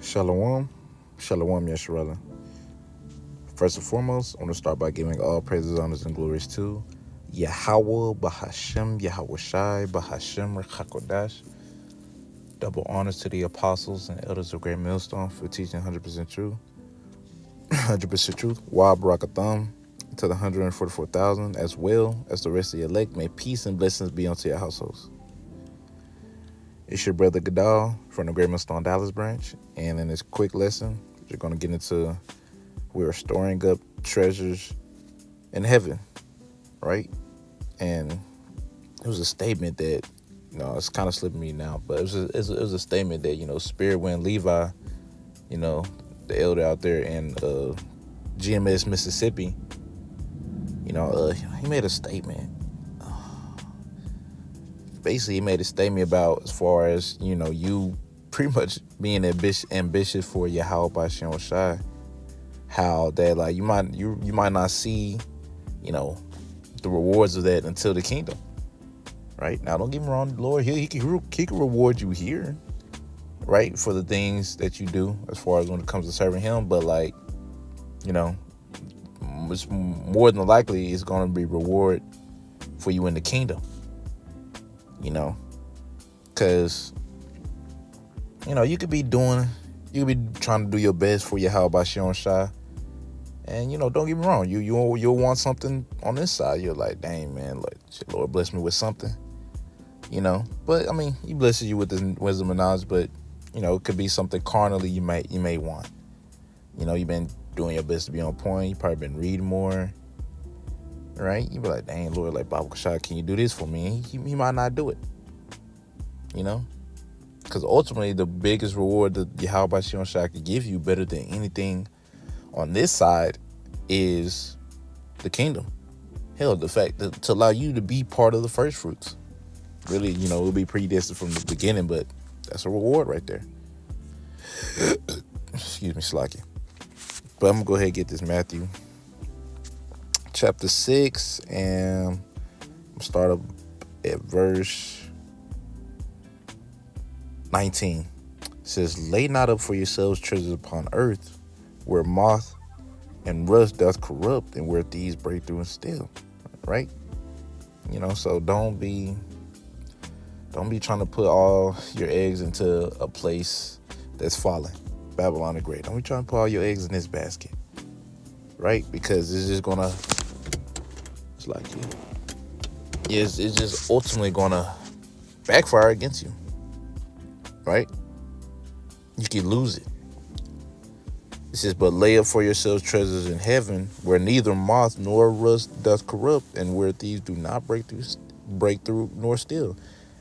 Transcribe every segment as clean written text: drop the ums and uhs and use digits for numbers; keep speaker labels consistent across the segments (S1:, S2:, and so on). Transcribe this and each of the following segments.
S1: Shalom. Shalom, Yesharala. First and foremost, I want to start by giving all praises, honors, and glories to Yahweh, Bahashem, Yahweh Shai, Bahashem, Rechakodash. Double honors to the apostles and elders of Great Millstone for teaching 100% truth. 100% truth. Wa Barakatham to the 144,000, as well as the rest of the elect. May peace and blessings be unto your households. It's your brother Gadal from the Great Millstone Dallas branch. And in this quick lesson, you're going to get into we're storing up treasures in heaven, right? And it was a statement that, it's kind of slipping me now, but it was a statement that, Spirit Wind Levi, the elder out there in GMS, Mississippi, he made a statement. Basically, he made a statement about as far as, you pretty much being ambitious for Yahweh Bashem Shai. How that you might not see, the rewards of that until the kingdom. Right? Now, don't get me wrong, Lord, he can reward you here, right, for the things that you do as far as when it comes to serving him. But it's more than likely it's going to be reward for you in the kingdom. Because you could be trying to do your best for Yahweh Bashem Shai. And, don't get me wrong, you'll want something on this side. You're like, dang, man, Lord bless me with something, But, he blesses you with this wisdom and knowledge, but, it could be something carnally you may want. You've been doing your best to be on point. You've probably been reading more, right? You be like, dang, Lord, Baba Kashai, can you do this for me? He might not do it, Because ultimately, the biggest reward that Yahweh Bashem Shai could give you, better than anything on this side, is the kingdom. Hell, the fact that to allow you to be part of the first fruits. Really, it'll be predestined from the beginning, but that's a reward right there. Excuse me, Slacky. But I'm going to go ahead and get this Matthew chapter 6, and I'm going to start up at verse 19. It says, lay not up for yourselves treasures upon earth, where moth and rust doth corrupt, and where thieves break through and steal. Right? So don't be trying to put all your eggs into a place that's falling. Babylon the Great. Don't be trying to put all your eggs in this basket. Right? Because it's just gonna, it's just ultimately gonna backfire against you. Right? You can lose it. It says, but lay up for yourselves treasures in heaven, where neither moth nor rust doth corrupt, and where thieves do not break through nor steal.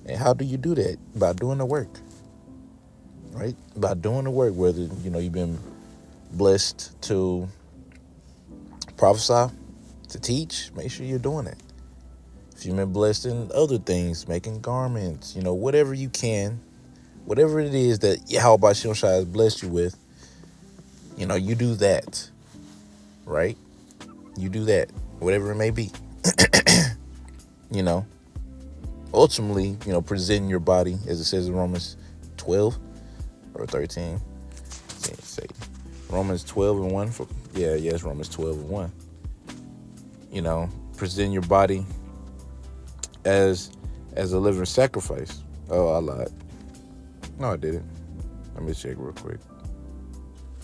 S1: And how do you do that? By doing the work. Right? By doing the work, whether you've been blessed to prophesy, to teach, make sure you're doing it. If you've been blessed in other things, making garments, whatever you can, whatever it is that Yahweh Bashem Shai has blessed you with, you do that, right? You do that, whatever it may be. Ultimately, presenting your body, as it says in Romans 12 or 13. Say Romans 12 and 1. It's Romans 12 and 1. Present your body as a living sacrifice. Oh, I lied. No, I didn't. Let me check real quick.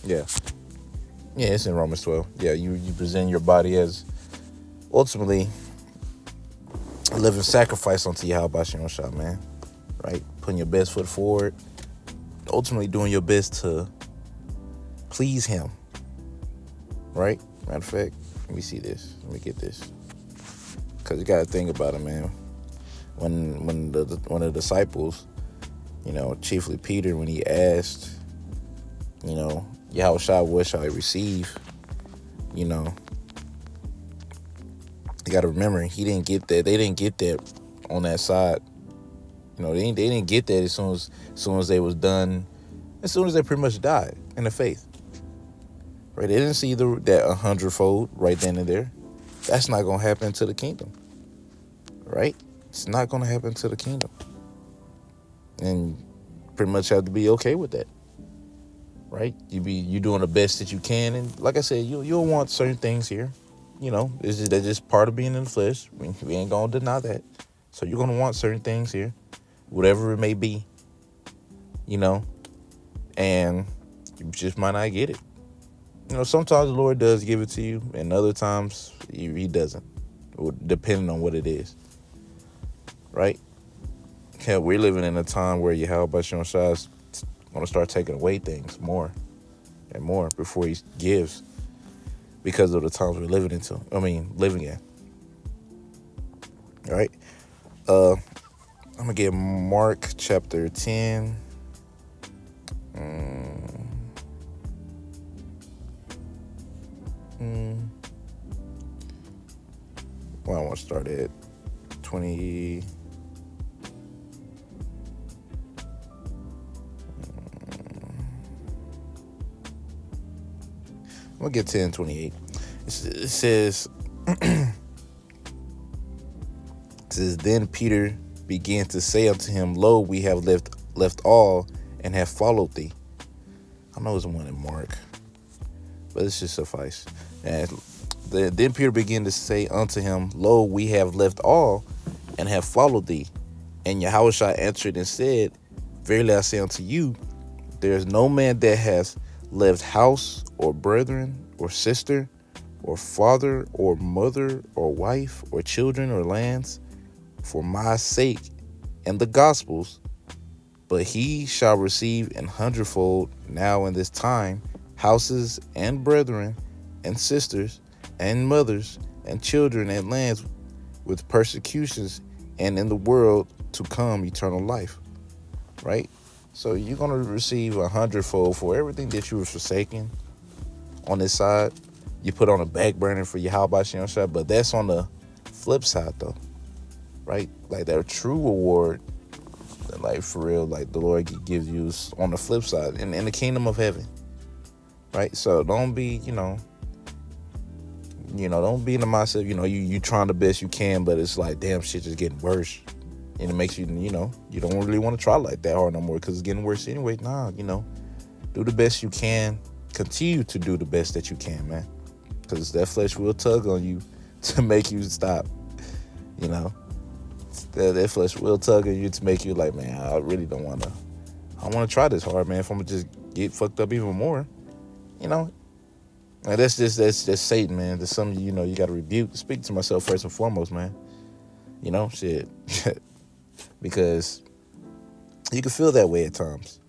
S1: Yeah, it's in Romans 12. Yeah, you present your body as ultimately a living sacrifice unto Yahweh Bashem Shai, man. Right? Putting your best foot forward. Ultimately doing your best to please him. Right? Matter of fact, let me see this. Let me get this. Because you got to think about it, man. When one of the disciples, chiefly Peter, when he asked, Yahweh Shai, what shall I receive? You got to remember, he didn't get that. They didn't get that on that side. They didn't get that as soon as they was done, as soon as they pretty much died in the faith. Right? They didn't see that 100-fold right then and there. That's not going to happen to the kingdom. Right? It's not going to happen to the kingdom. And pretty much have to be okay with that. right? You doing the best that you can, and like I said, you'll want certain things here. That's just part of being in the flesh. We ain't gonna deny that. So you're gonna want certain things here, whatever it may be, you know, and you just might not get it. Sometimes the Lord does give it to you, and other times he doesn't, depending on what it is, right? Hell, we're living in a time where Yahweh Shai is going to start taking away things more and more before he gives, because of the times we're living in. All right. I'm going to get Mark chapter 10. Well, I want to start at 20. I'm going to get 10:28. It says, then Peter began to say unto him, Lo, we have left all and have followed thee. I know it's one in Mark, but it should suffice. And then Peter began to say unto him, Lo, we have left all and have followed thee. And Yahushua answered and said, Verily I say unto you, there is no man that has left house or brethren or sister or father or mother or wife or children or lands for my sake and the gospel's, but he shall receive 100-fold now in this time houses and brethren and sisters and mothers and children and lands with persecutions, and in the world to come eternal life. Right? So you're going to receive 100-fold for everything that you were forsaken on this side. You put on a back burner for Yahweh Shai, but that's on the flip side though. Right? Like that true reward that, like, for real, like the Lord gives you on the flip side in the kingdom of heaven. Right? So don't be, don't be in the mindset, you trying the best you can, but it's like, damn, shit just getting worse. And it makes you, you don't really want to try like that hard no more because it's getting worse anyway. Nah, do the best you can. Continue to do the best that you can, man. Because that flesh will tug on you to make you stop, That flesh will tug on you to make you like, man, I really don't want to try this hard, man. If I'm going to just get fucked up even more, And that's Satan, man. That's something, you got to rebuke. Speak to myself first and foremost, man. Shit. Because you can feel that way at times.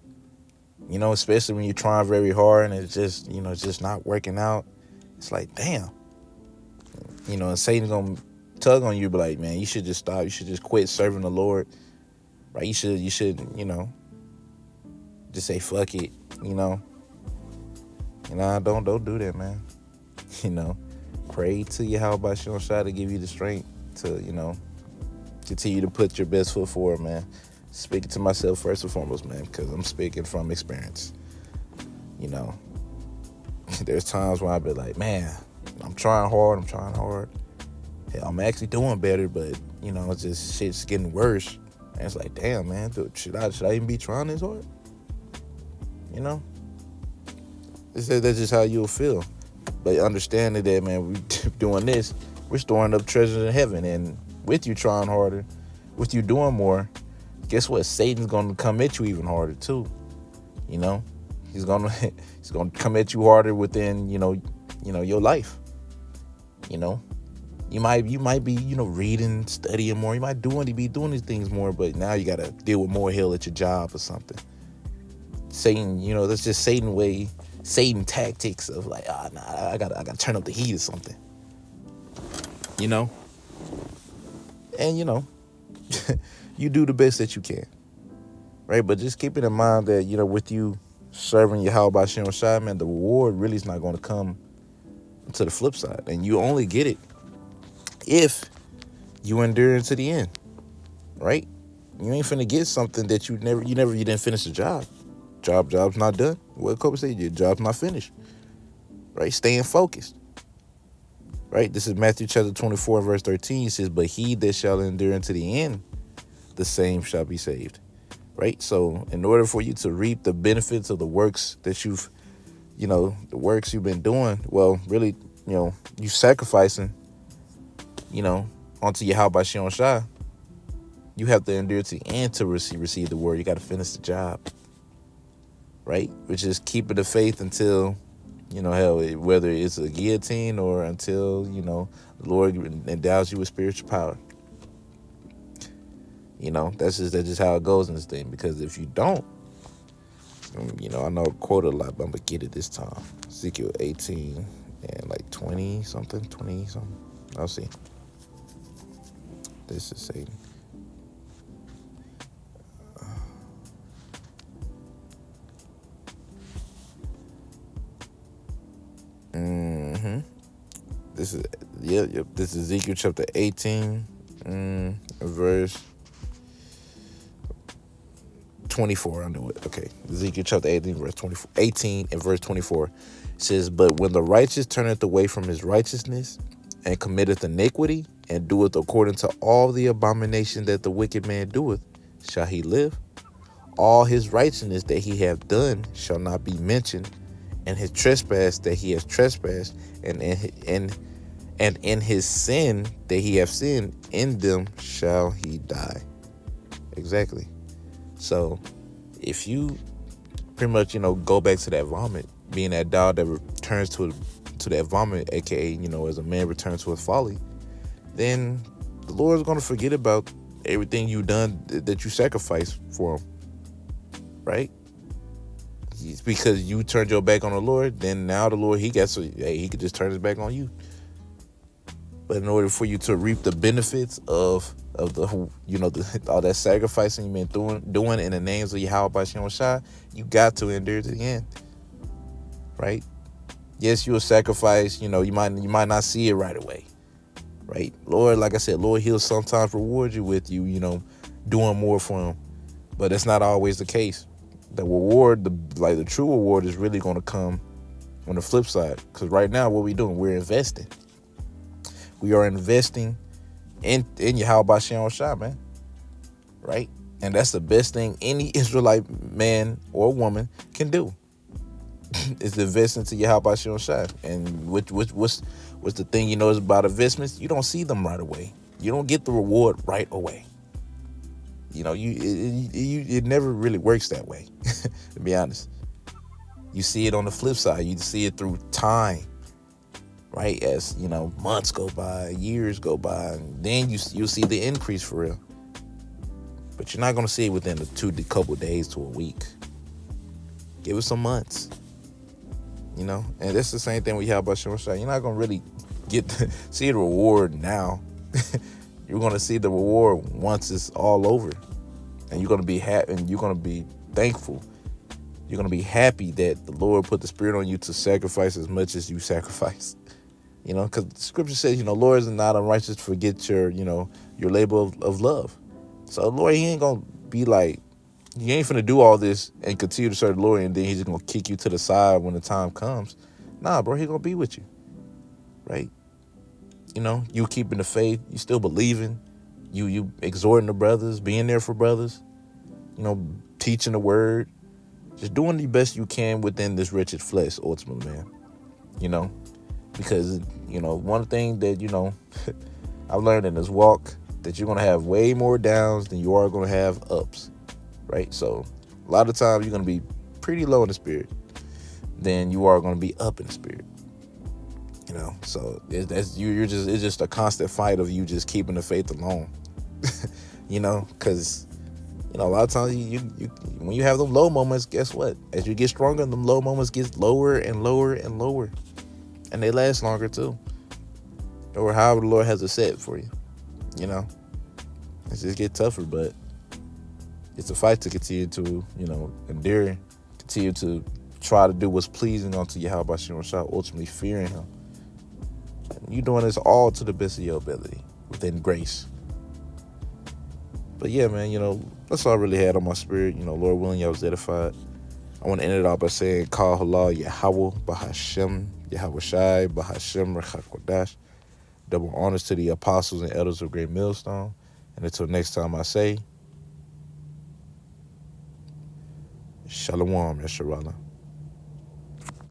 S1: Especially when you're trying very hard and it's just, it's just not working out. It's like, damn. And Satan's going to tug on you, but like, man, you should just stop. You should just quit serving the Lord. Right? You should, just say, fuck it, don't do that, man. Pray to Yahweh Shai to give you the strength to, continue to put your best foot forward, man. Speaking to myself first and foremost, man, because I'm speaking from experience. There's times when I be like, man, I'm trying hard. Hell, I'm actually doing better, but it's just shit's getting worse. And it's like, damn, man, dude, should I even be trying this hard? That's just how you'll feel. But understanding that, man, we doing this, we're storing up treasures in heaven, and with you trying harder, with you doing more, guess what? Satan's gonna come at you even harder too. He's gonna come at you harder within your life. You might be reading, studying more. You might be doing these things more, but now you gotta deal with more hell at your job or something. Satan, that's just Satan tactics of like, I gotta turn up the heat or something. And you do the best that you can, right? But just keep it in mind that with you serving Yahweh Shai, man, the reward really is not going to come to the flip side, and you only get it if you endure to the end, right? You ain't finna get something that you didn't finish the job. Job's not done. What Kobe said, your job's not finished, right? Staying focused. Right? This is Matthew chapter 24, verse 13. It says, but he that shall endure unto the end, the same shall be saved. right? So in order for you to reap the benefits of the works that the works you've been doing, well, really, you sacrificing, you know, onto Yahweh Shem Shai, you have to endure to the end to receive the word. You got to finish the job, right? Which is keeping the faith until, hell, whether it's a guillotine or until, the Lord endows you with spiritual power. That's just how it goes in this thing. Because if you don't, I know I quote a lot, but I'm gonna get it this time. Ezekiel 18 and like 20 something. I'll see. This is Satan. This is This is Ezekiel chapter 18, verse 24. I knew it. Okay, Ezekiel chapter 18, verse 24. 18 and verse 24 says, "But when the righteous turneth away from his righteousness, and committeth iniquity, and doeth according to all the abomination that the wicked man doeth, shall he live? All his righteousness that he hath done shall not be mentioned, and his trespass that he has trespassed, and in his sin that he hath sinned, in them shall he die." Exactly. So if you pretty much, go back to that vomit, being that dog that returns to that vomit, aka, as a man returns to his folly, then the Lord's going to forget about everything you done that you sacrificed for him, right? It's because you turned your back on the Lord, then now the Lord, he could just turn his back on you. But in order for you to reap the benefits of the all that sacrificing you've been doing in the names of Yahweh B'Shem Shai, you got to endure to the end, right? Yes, you'll sacrifice. You might not see it right away, right? Lord, like I said, Lord, he'll sometimes reward you with doing more for him, but that's not always the case. The reward, the true reward, is really going to come on the flip side. Because right now, what we doing? We're investing. We are investing in Yahweh B'Shem Shai, man. Right? And that's the best thing any Israelite man or woman can do. Is to invest into Yahweh B'Shem Shai. And what's the thing is about investments? You don't see them right away. You don't get the reward right away. It never really works that way, to be honest. You see it on the flip side. You see it through time. Right, as months go by, years go by, and then you'll see the increase for real. But you're not gonna see it within a couple days to a week. Give it some months, and that's the same thing we have about Shem Shai. You're not gonna really see the reward now. You're gonna see the reward once it's all over, and you're gonna be happy, and you're gonna be thankful. You're gonna be happy that the Lord put the Spirit on you to sacrifice as much as you sacrifice. Because the scripture says, Lord is not unrighteous to forget your labor of love. So Lord, he ain't going to be like, you ain't finna do all this and continue to serve the Lord, and then he's just going to kick you to the side when the time comes. Nah, bro, he going to be with you, right? You keeping the faith, you still believing, you exhorting the brothers, being there for brothers, teaching the word, just doing the best you can within this wretched flesh, ultimately, man. Because, one thing that, I've learned in this walk, that you're going to have way more downs than you are going to have ups, right? So a lot of times you're going to be pretty low in the spirit than you are going to be up in the spirit, So it's just a constant fight of you just keeping the faith alone, because, a lot of times you when you have them low moments, guess what? As you get stronger, them low moments get lower and lower and lower. And they last longer too. Or however the Lord has it set for you. It just get tougher, but it's a fight to continue to, endure, continue to try to do what's pleasing unto Yahweh B'Shem Shai, ultimately fearing him. And you doing this all to the best of your ability, within grace. But yeah, man, that's all I really had on my spirit. Lord willing, I was edified. I want to end it off by saying, Kal Halal Yahweh B'Hashem Yahweh Shai B'Hashem Rechakodash. Double honors to the apostles and elders of Great Millstone. And until next time I say, Shalom, Yasharala.